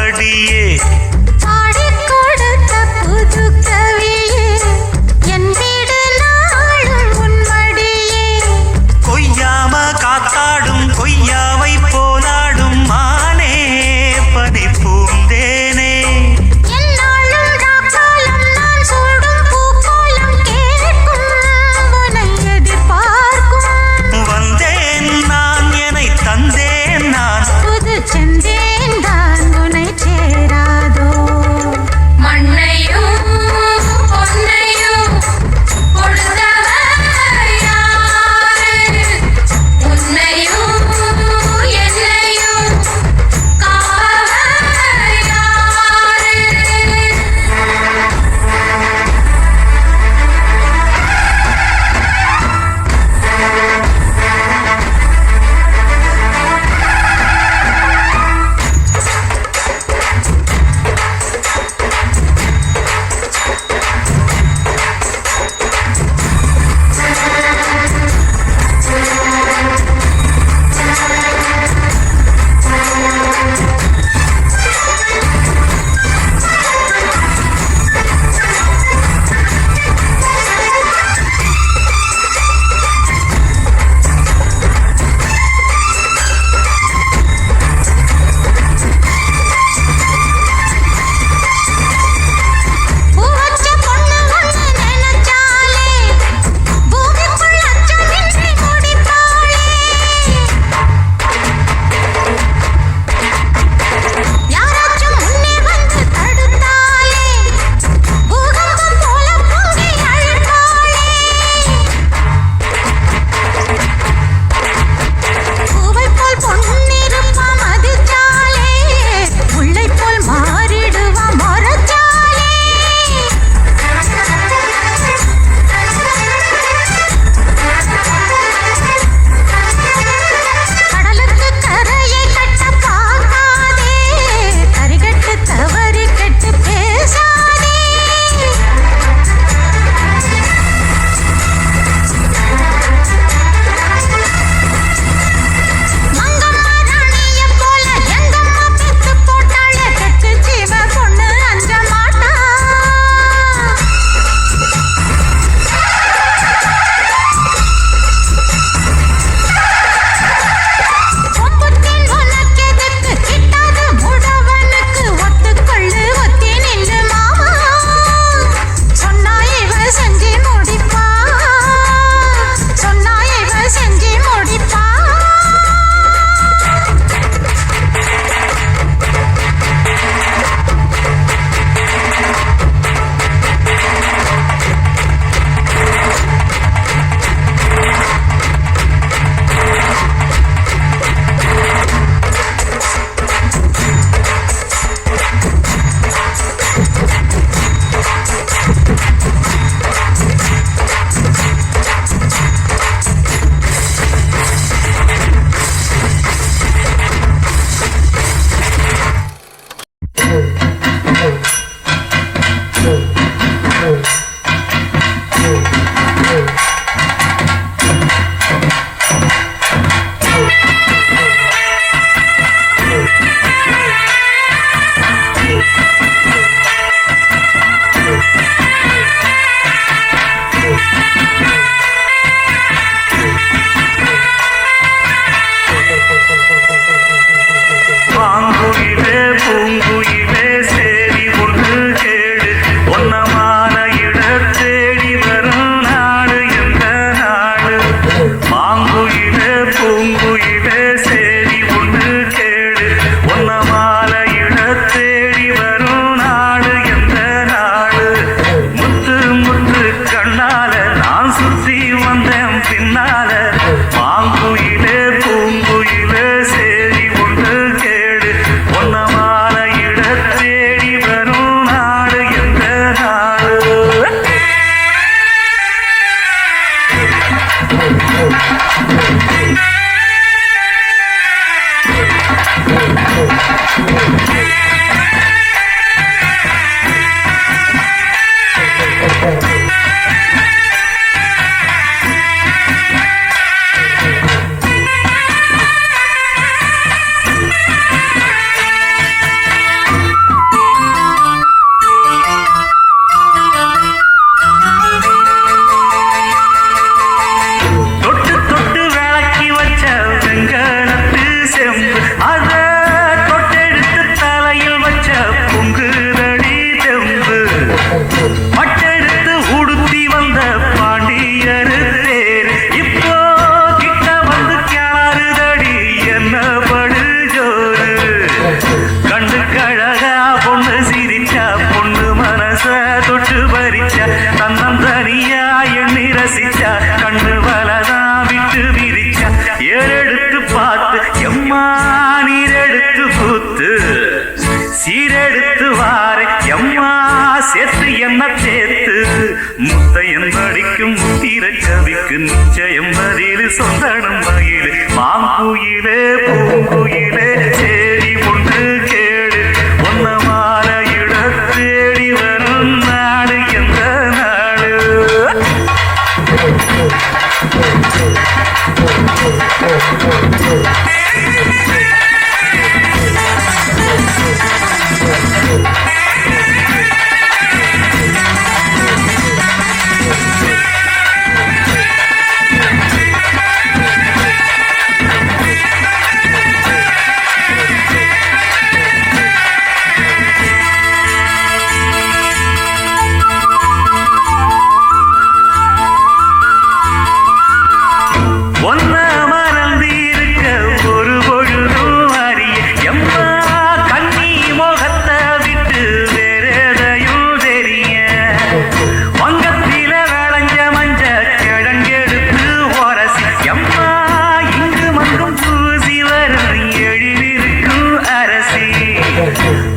மடியே பூங்குயிலே எடுத்து வார எம்மா சேர்த்து என்ன சேர்த்து முத்தையன் படிக்கும் முத்திர கவிக்கு நிச்சயம் பதில் சொந்தனம் மகிழ் மாங்குயிலே பூங்குயிலே சேரி ஒன்று கேடு ஒன்ன மாலையிட தேடி வரும் நாடு எந்த நாடு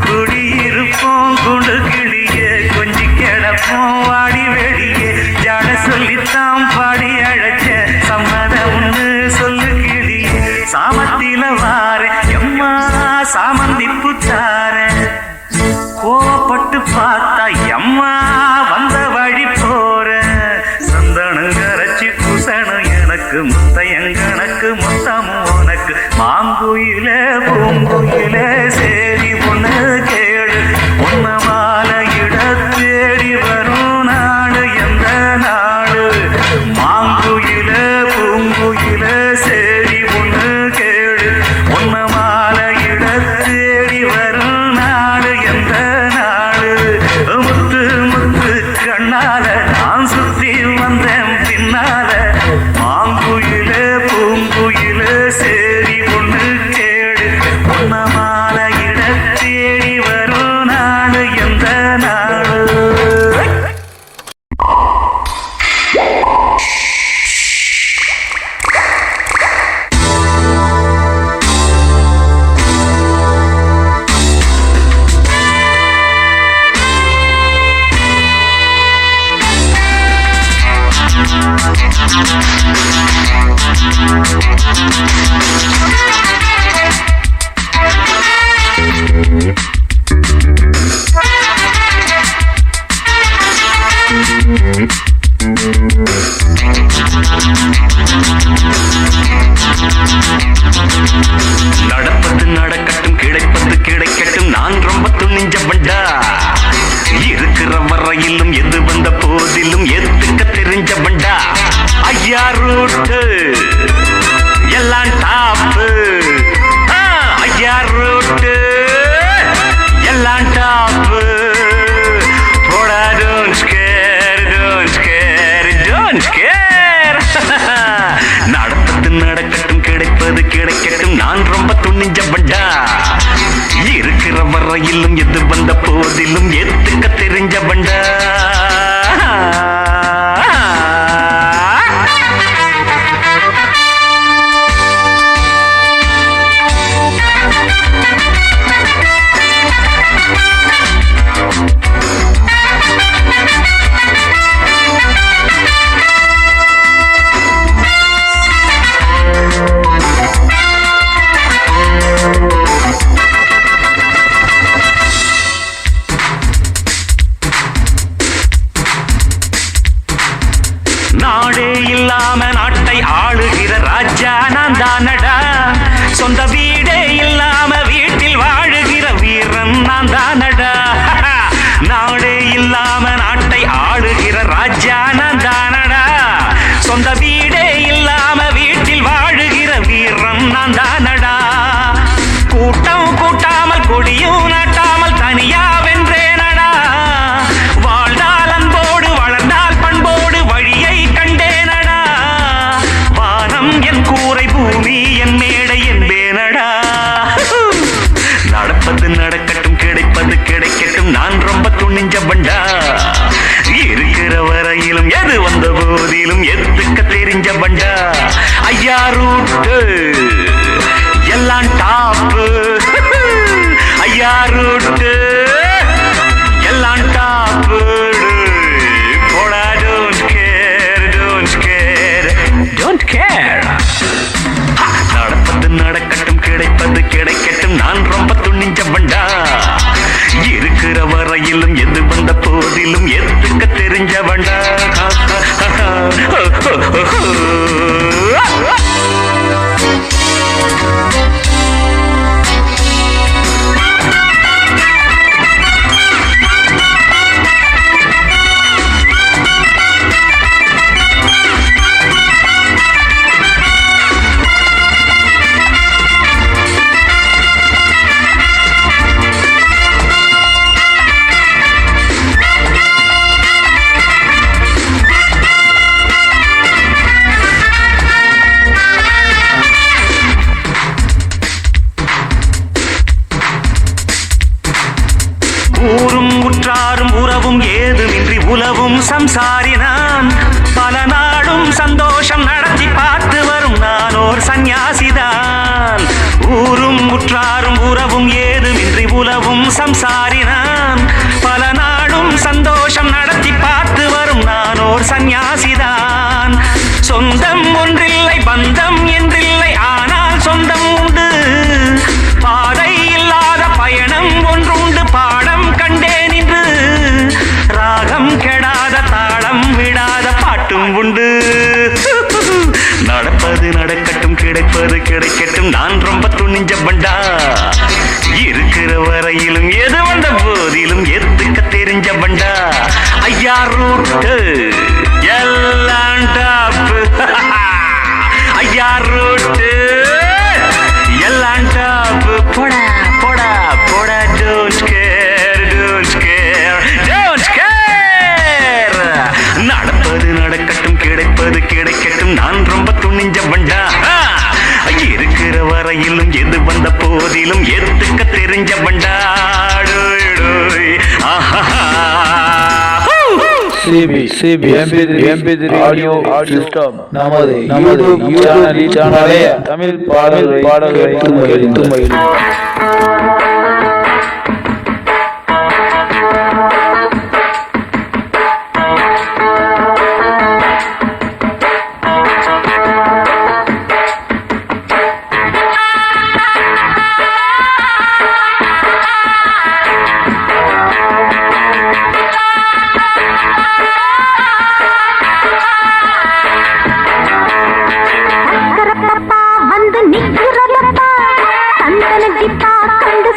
குடியிருப்போம் குண்டு கிளிய கொஞ்சி கிடப்போம் வாடி வெடிய ஜாட சொல்லித்தான் பாடி அழைச்ச சம்மதம் ஒன்று சொல்லு கிளிய சாமத்தில வார எம்மா சாமந்தி புத்தார கோவப்பட்டு பார்த்தா எம்மா வந்த வழி போற சந்தனு கரைச்சி புசணும் எனக்கு முத்தையங்கணக்கு மொத்தமும் உனக்கு மாங்குயில பூங்குயில சேரி பொண்ணு கேடு ஒன்ன மாலையிட தேடி வரும் நாடு எந்த நாடு மாங்குயில பூங்குயில சேரி பொண்ணு கேடு ஒன்ன மாலையிட தேடி வரும் நாடு எந்த நாடு முத்து முத்து கண்ணால நான் சுத்தி வந்தேன் பின்னால மாங்குயில பூங்குயில சேரி பொண்ணு கேடு ஒன்ன மாலையிட தேடி வரும் நாடு எந்த நாடு நடப்பது நடக்கட்டும் கிடைப்பது கிடைக்கட்டும் நான் ரொம்ப துணிஞ்ச பண்டா இருக்கிற வரையிலும் எது வந்த போதிலும் எதுக்க தெரிஞ்ச பண்டா ஐயா ரூட்டு எல்லாம் டாப்பு ஐயா ரூட்டு எல்லாம் டாப்பு போடா don't scare don't scare don't scare நடப்பது நடக்கட்டும் கிடைப்பது கிடைக்கட்டும் நான் ரொம்ப துணிஞ்ச பண்டா இருக்கிற வரையிலும் எது வந்த போதிலும் எதுக்க தெரிஞ்ச பண்டா நாடே இல்லாம நாட்டை ஆளுகிற ராஜா நான் தானடா சொந்த வீடே இல்லாம வீட்டில் வாழுகிற வீரன் நான் தானடா நாடே இல்லாம நாட்டை ஆளுகிற ராஜா நான் தானடா சொந்த வீடே இல்லாம வீட்டில் வாழுகிற வீரன் நான் தானடா கூட்டம் கூட்டாமல் கொடியும் நாட்டாமல் தனியா வென்றேனடா வாழ்ந்தால் அன்போடு வளர்ந்தால் பண்போடு வழியை கண்டேனடா வானம் என் கூரை பூமி என் மேடை என்பேனடா நடப்பது நடக்கட்டும் கிடைப்பது கிடைக்கட்டும் நான் ரொம்ப துணிஞ்ச பண்டா இருக்கிற வரையிலும் எது வந்த போதிலும் எதுக்க தெரிஞ்ச பண்டா ஐயா ரூட்டு எல்லாம் டாப்பு ஐயா ரூட்டு போதிலும் ஏத்துக்க தெரிஞ்சவண்டா. ஊரும் உற்றாரும் உறவும் ஏதுமின்றி உலவும் சம்சாரி நான். பல நாடும் சந்தோஷம் நடத்தி பார்த்து வரும் நான் ஓர் சந்நியாசிதான். ஊரும் உற்றாரும் உறவும் ஏதுமின்றி உலவும் சம்சாரி நான். பல நாடும் சந்தோஷம் நடத்தி பார்த்து வரும் நான் ஓர் சந்நியாசிதான். சொந்தம் ஒன்றில்லை பந்தம் என்றில்லை, ஆனால் சொந்தம் உண்டு. பாதை இல்லாத பயணம் ஒன்றுண்டு, பாடம் கண்டேன் இன்று. ராகம் கெடாத தாளம் விடாத பாட்டும் உண்டு. நடப்பது நடக்கட்டும், கிடைப்பது கிடைக்கட்டும், நான் ரொம்ப துணிஞ்ச பண்டா. இருக்கிற வரையிலும் எது வந்த போதிலும் எத்துக்க தெரிஞ்ச பண்டா. ஐயா ரூட்டு எல்லாம் டாப்பு. ஐயா ரூட்டு எல்லாம் டாப்பு. போடா போடா போடா. Don't care don't care don't care. நடப்பது நடக்கட்டும், கிடைப்பது கிடைக்கட்டும், நான் ரொம்ப துணிஞ்ச பண்டா. இருக்கிற வரையிலும் எது வந்த போதிலும் ஏத்துக்க தெரிஞ்ச Banda. CB MP3 audio system நமது சேனலே தமிழ் பாடல்களை துமையில். வந்து நிற்கிறதப்பா, தந்தன திப்பா கண்டு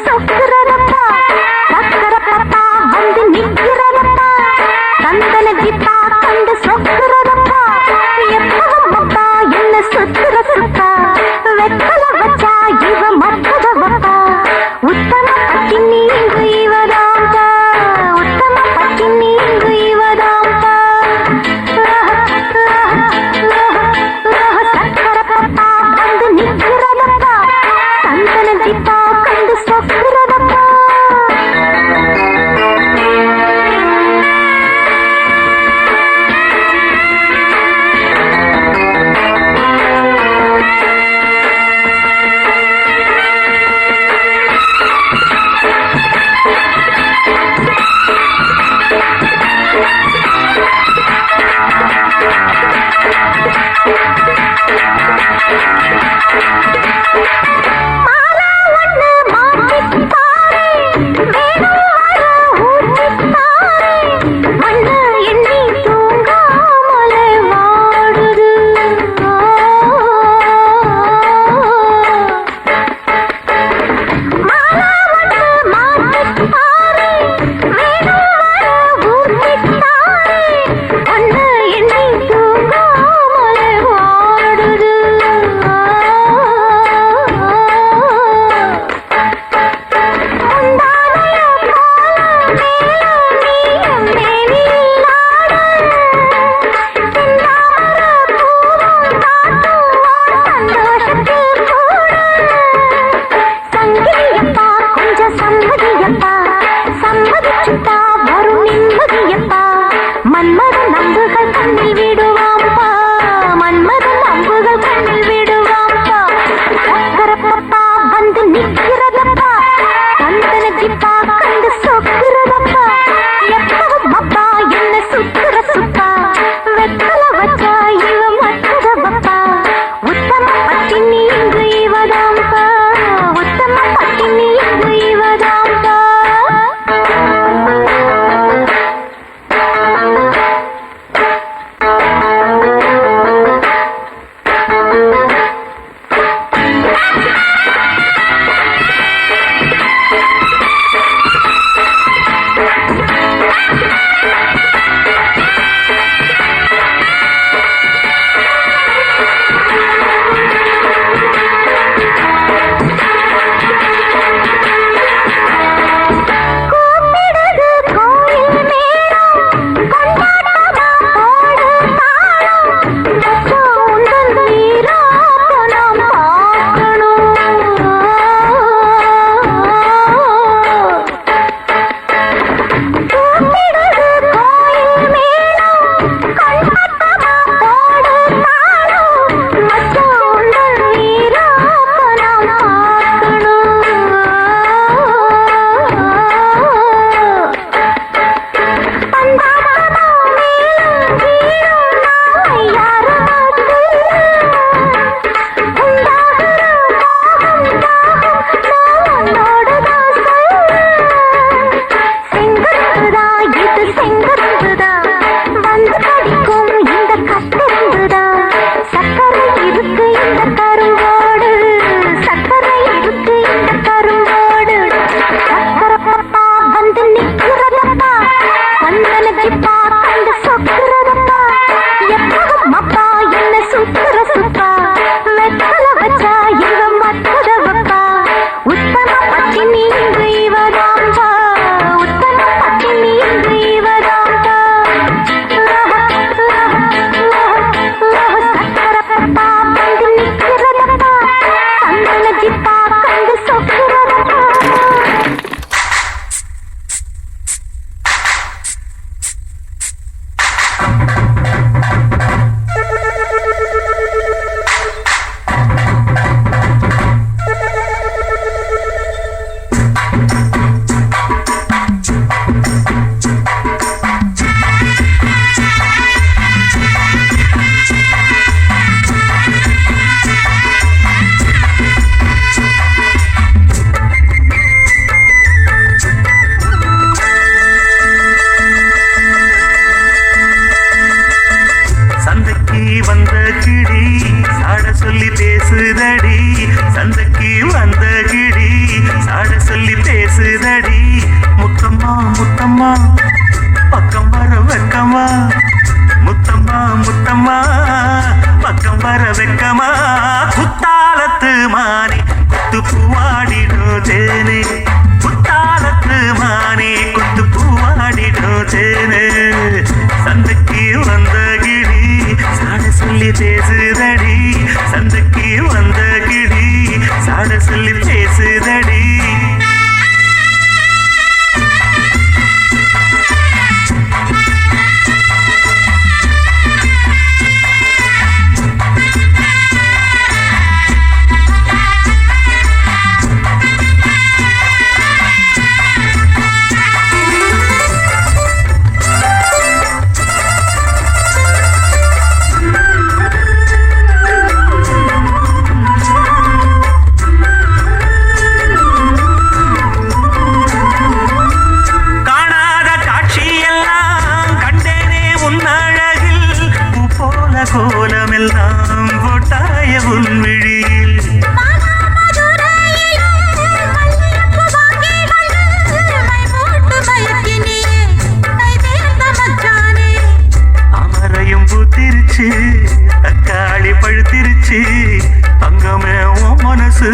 முடிச்சு தங்கமே உன் மனசு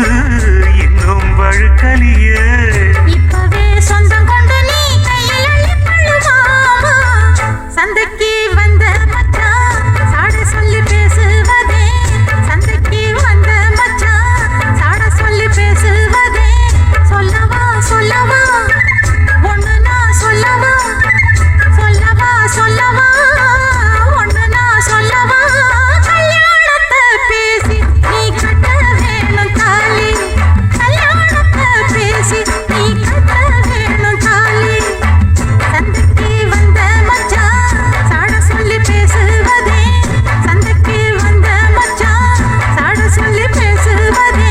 இன்னும் வழுக்கலியே. இப்பவே சொந்தம் கொண்டு நீ கையில் அள்ளி பழுவாமா. சந்தைக்கு வந்த மச்சான் சாட சொல்லி பேசுவதே. சந்தைக்கு வந்த மச்சான் சாட சொல்லி பேசுவதே. சொல்லவா சொல்லவா ஒண்ணு நான் சொல்லவா. சொல்லவா சொல்லவா ஒண்ணு நான் சொல்லவா. கல்யாணத்தை பேசி நீ கட்ட வேணும் தாலி. கல்யாணத்தை பேசி நீ கட்ட வேணும் தாலி. சந்தைக்கு வந்த மச்சான் சாட சொல்லி பேசுவதே. சந்தைக்கு வந்த மச்சான் சாட சொல்லி பேசுவதே.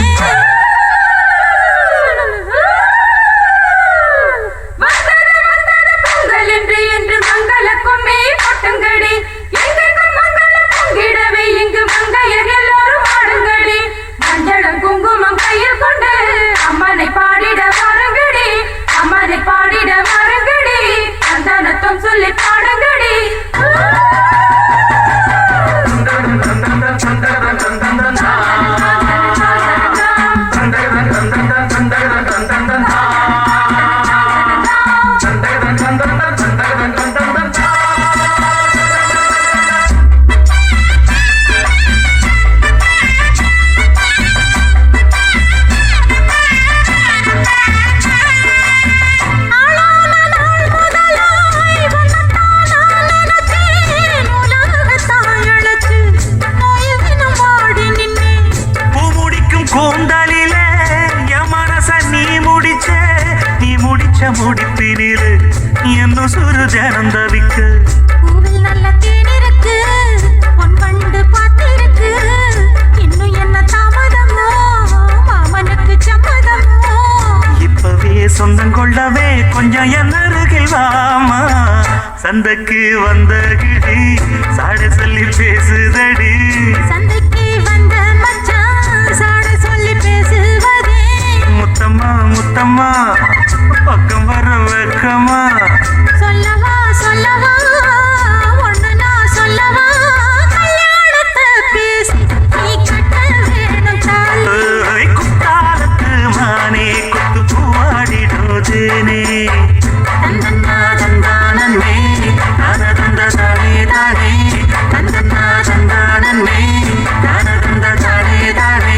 பொங்கல் என்று மங்கள கும்மி கொட்டுங்கடி. எங்கெங்கும் மங்களம் பொங்கிடவே இங்கு மங்கையர் எல்லாரும் ஆடுங்கடி. மஞ்சளும் குங்குமம் கையில் கொண்டு அம்மனை பாடிட வாருங்கடி. அம்மனை பாடிட வாருங்கடி. சந்தனத்தும் சொல்லி பாடுங்கடி. கூந்தலில என் மனச நீ முடிச்ச முடிப்பினில் இன்னும் சுரு ஜனம் தவிக்கு. பூவில் நல்ல தேன் இருக்கு, பொன் வண்டு பார்த்திருக்கு. இன்னும் என்ன தாமதமோ, மாமனுக்கு சம்மதமோ. இப்பவே சொந்தம் கொள்ளவே கொஞ்சம் என் அருகில் வாமா. சந்தைக்கு வந்த கிளி சாட சொல்லி பேசுதடி. சந்தைக்கு வந்த மச்சான் சாட சொல்லி பேசுவதே. முத்தம்மா முத்தம்மா பக்கம் வர வெக்கமா. சொல்லவா சொல்லவா ஒண்ணு நான் சொல்லவா. கல்யாணத்தை பேசி நீ கட்ட வேணும் தாலி. ஏய், குத்தாலத்து மானே குத்து பூவாடிடுதேனே. தந்தன்னா தந்தானே தான தந்த தானே தானே. தந்தன்னா தந்தானே தான தந்த தானே தானே.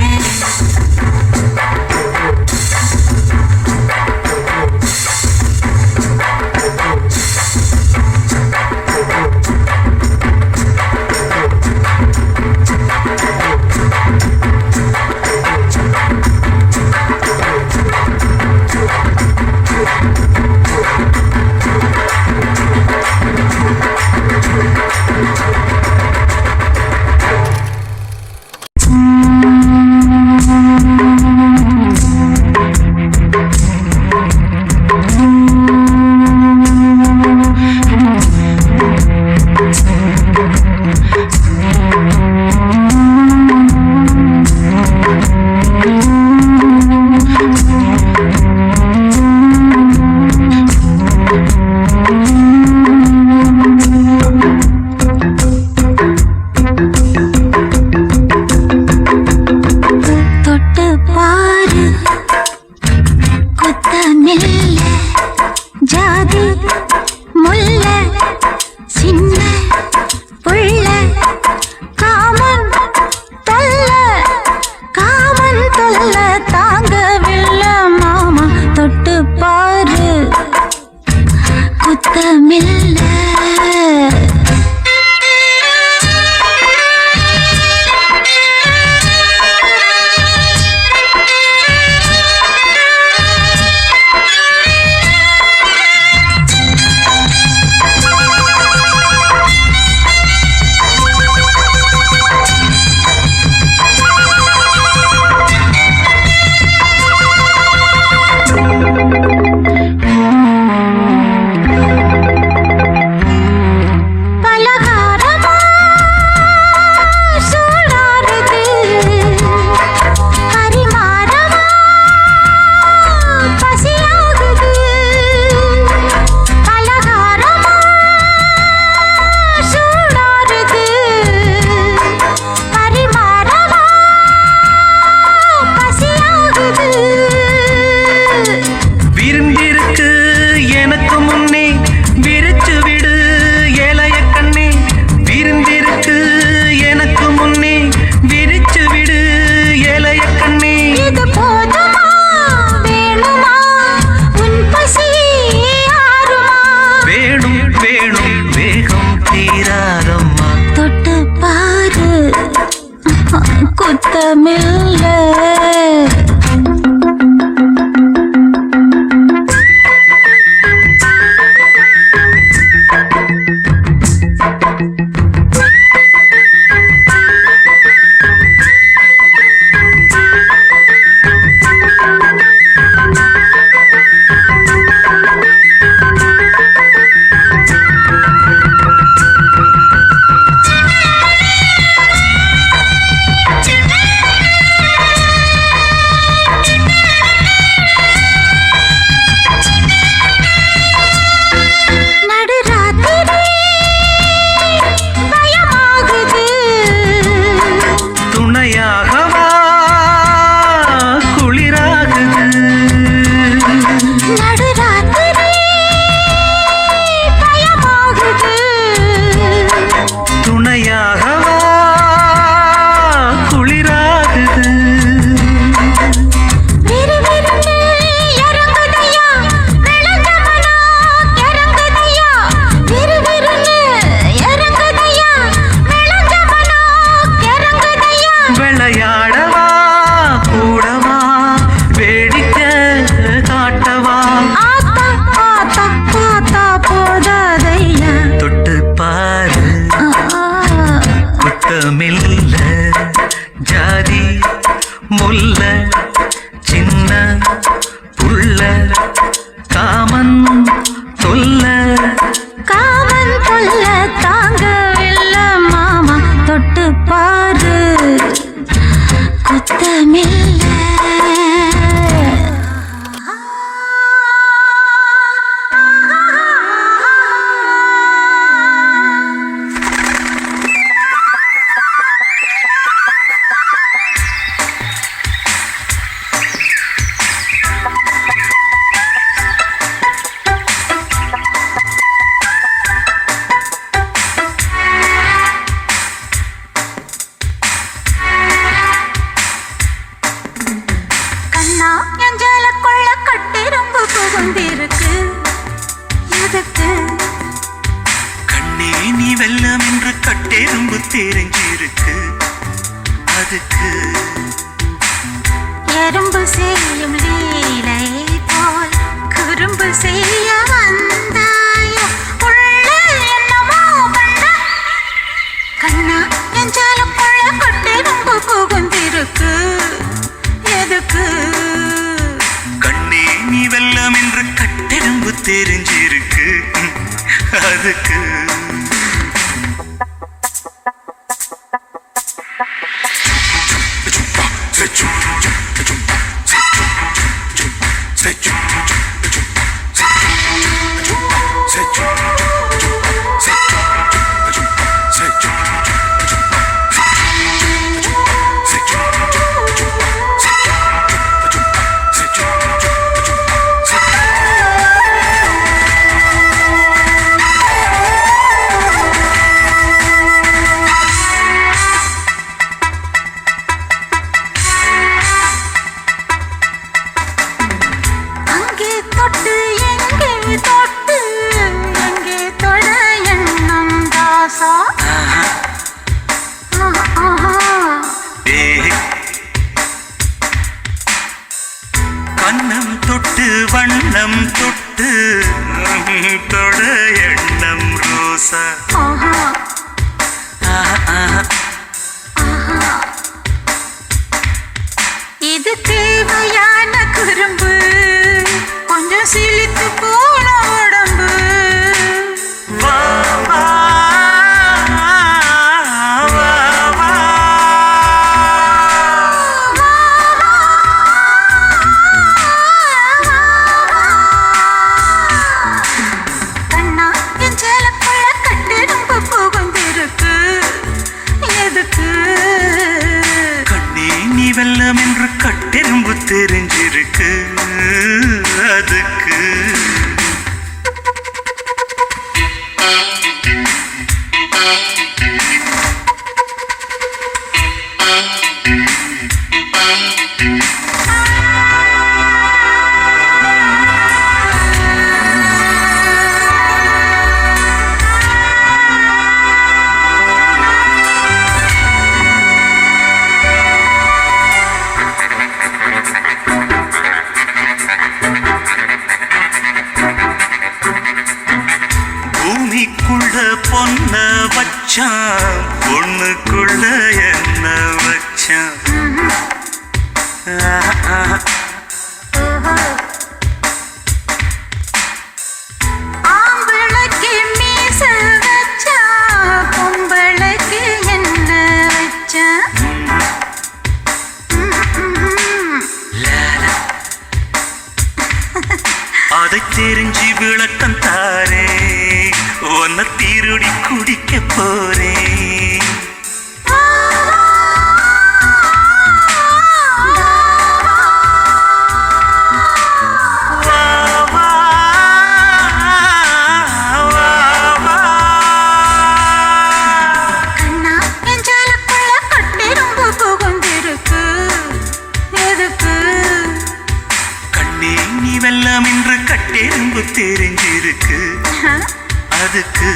குத்தமில்ல. ஜாதி முல்ல சின்ன புள்ள காமன் தொல்ல தாங்கவில்லை மாமா, தொட்டு பாரு குத்தமில்ல. எஞ்சலுக்குள்ள கட்டிரும்பு புகுந்திருக்கு எதுக்கு? கண்ணே நீ வெல்லம் என்று கட்டெரும்பு தெரிஞ்சிருக்கு அதுக்கு. எறும்பு செய்யும் லீலை போல் குறும்பு செய்ய வந்தாயோ, உள்ளே என்னமோ பண்ண. கண்ணா எஞ்சலுக்குள்ள கட்டிரும்பு புகுந்திருக்கு எதுக்கு? கண்ணே நீ வெல்லம் என்று கட்டெரும்பு தெரிஞ்சிருக்கு அதுக்கு. வண்ணம் தொட்டு வண்ணம் தொட்டு தொட எண்ணம் ரோசா. இது தேவையான குறும்பு, கொஞ்சம் சிலித்து போன உடம்பு. கண்ணா என் சேலக்குள்ள கட்டிடும் பூமிக்குள்ள பொன்ன வச்சான் பொண்ணுக்குள்ள என்ன வச்சான் ஆம்பளைக்கு மீச வச்சா பொம்பளைக்கு என்ன வச்சா அதை தெரிஞ்சு விளக்கம் தாரே உன்னை திருடி குடிக்க போறேன் கண்ணா என் ஜாலக்குள்ள கட்டெரும்பு புகுந்திருக்கு எதுக்கு கண்ணே நீ வெள்ளம் என்று கட்டெரும்பு தெரிஞ்சிருக்கு அதுக்கு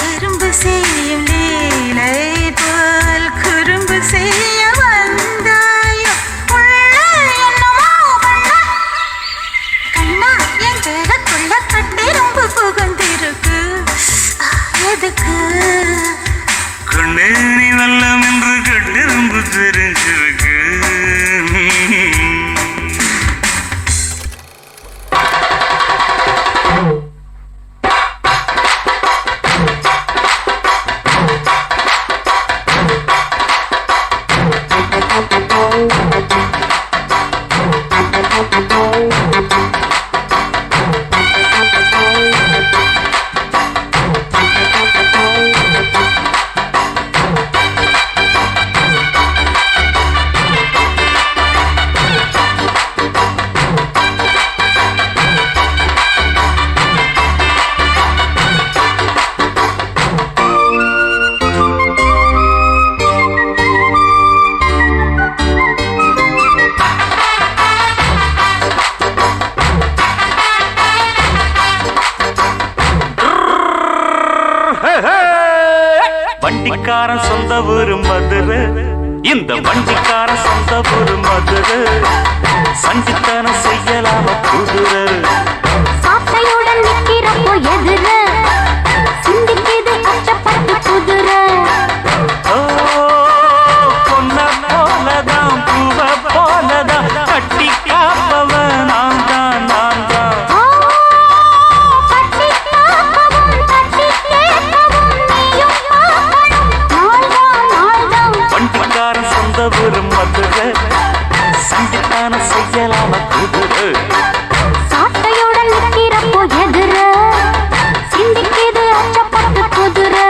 எறும்பு செய்யும் லீலை போல் குறும்பு செய்ய வந்தாயோ உள்ள என்னமோ பண்ண கண்ணா என் ஜாலக்குள்ள கட்டெரும்பு புகுந்திருக்கு எதுக்கு கண்ணே நீ வெள்ளம் என்று கட்டெரும்பு தெரிஞ்சிருக்கு வண்டிக்காரன் சொந்த ஊரு மதுரை இந்த வண்டிக்காரன் சொந்த ஊரு மதுரை சண்டித்தனம் செய்யலாம குதிரை சாட்டையுடன் நிக்கிறப்போ எதிர சிந்திக்குது அச்சப்பட்டு குதிரை ஓ பொன்ன போலதான் பூவ போலதான் கட்டி காப்பவன் நான் தான் நான் தான் தட்டி காக்கவும் தட்டி கேட்கவும் நீயும் பார்க்கணும் நாள்தான் வண்டிக்காரன் சொந்த ஊரு மதுரை சண்டித்தனம் செய்யலாம குதிரை சாட்டையுடன் நிக்கிறப்போ எதிர சிந்திக்குது அச்சப்பட்டு குதிரை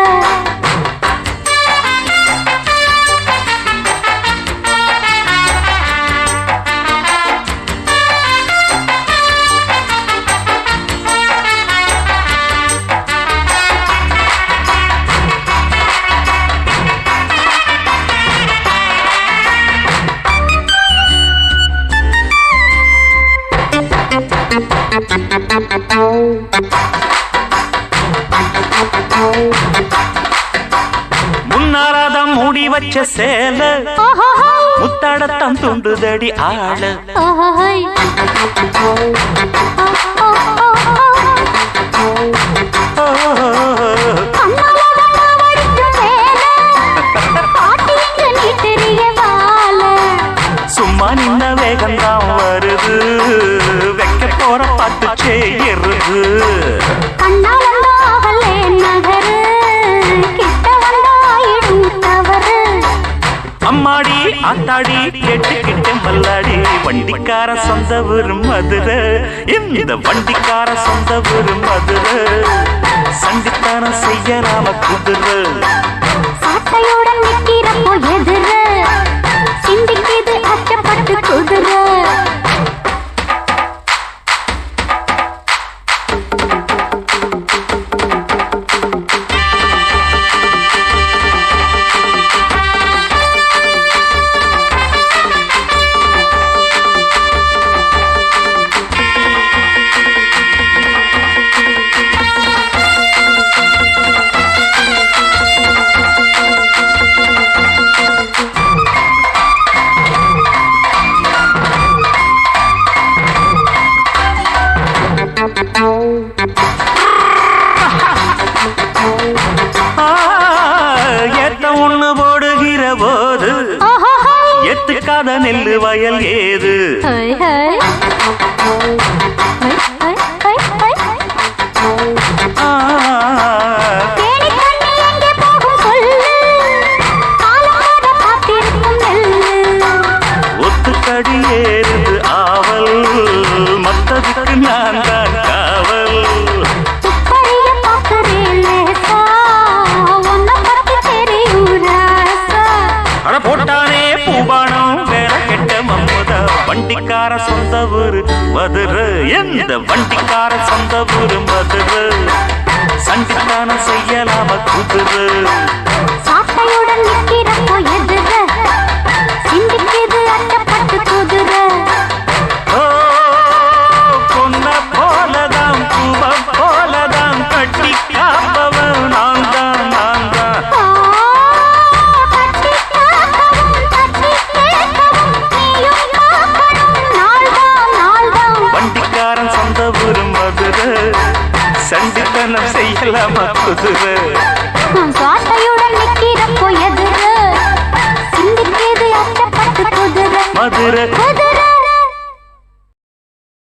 முன்னாராதான் மூடி வச்ச சேல முத்தாடத்தான் துண்டுதடி ஆள சும்மா நின்ன வேகம்தான் வருது வைக்க போற பாட்டு செய்யறது அம்மாடி ஆத்தாடி கேட்டுக்கிட்ட மல்லாடி வண்டிக்கார சொந்த ஊரு மதுரை இந்த வண்டிக்கார சொந்த ஊரு மதுரை சண்டித்தனம் செய்யலாம குதிரை சாட்டையுடன் நிக்கிறப்போ எதிர சிந்திக்குது அச்சப்பட்டு குதிரை நெல்லு வயல் ஏது ஹை ஹை ஹை ஹை ஹை ஆ, தேடி கண்ணி எங்கே போகும் சொல்லு காலம் வர காத்திருக்கும் நெல்லு ஒத்துக்கடி ஏறுது ஆவல் மத்ததுக்கு நான் தான் காவல் துப்பறிய பார்க்கிறேன் லேசா உன்னை பத்தி தெரியும் ராசா அட போட்டானே பூபானம் வேற கெட்ட மம்முதா வண்டிக்கார சொந்த ஊரு மதுரை எந்த வண்டிக்கார சொந்த ஊரு மதுரை சண்டித்தானம் செய்யலாம குதிரை சாட்டையுடன் நிற்கிறப்போ எதிர சிந்திக்குது அட்டப்பட்டு குதிரை ஓ பொன்ன போலதான் பூவ போலதான் கட்டி காப்பவன் நான் தான் நான் தான் கட்டி காக்கவும் தட்டி கேட்கவும் நீயும் பார்க்கணும் நாள்தான் வண்டிக்காரன் சொந்த ஊரு மதுரை சண்டித்தனம் செய்யலாம குதிரை சாட்டையுடன் நிற்கிறப்போ எதிர சிந்திக்குது அட்டப்பட்டு குதிரை மதுரை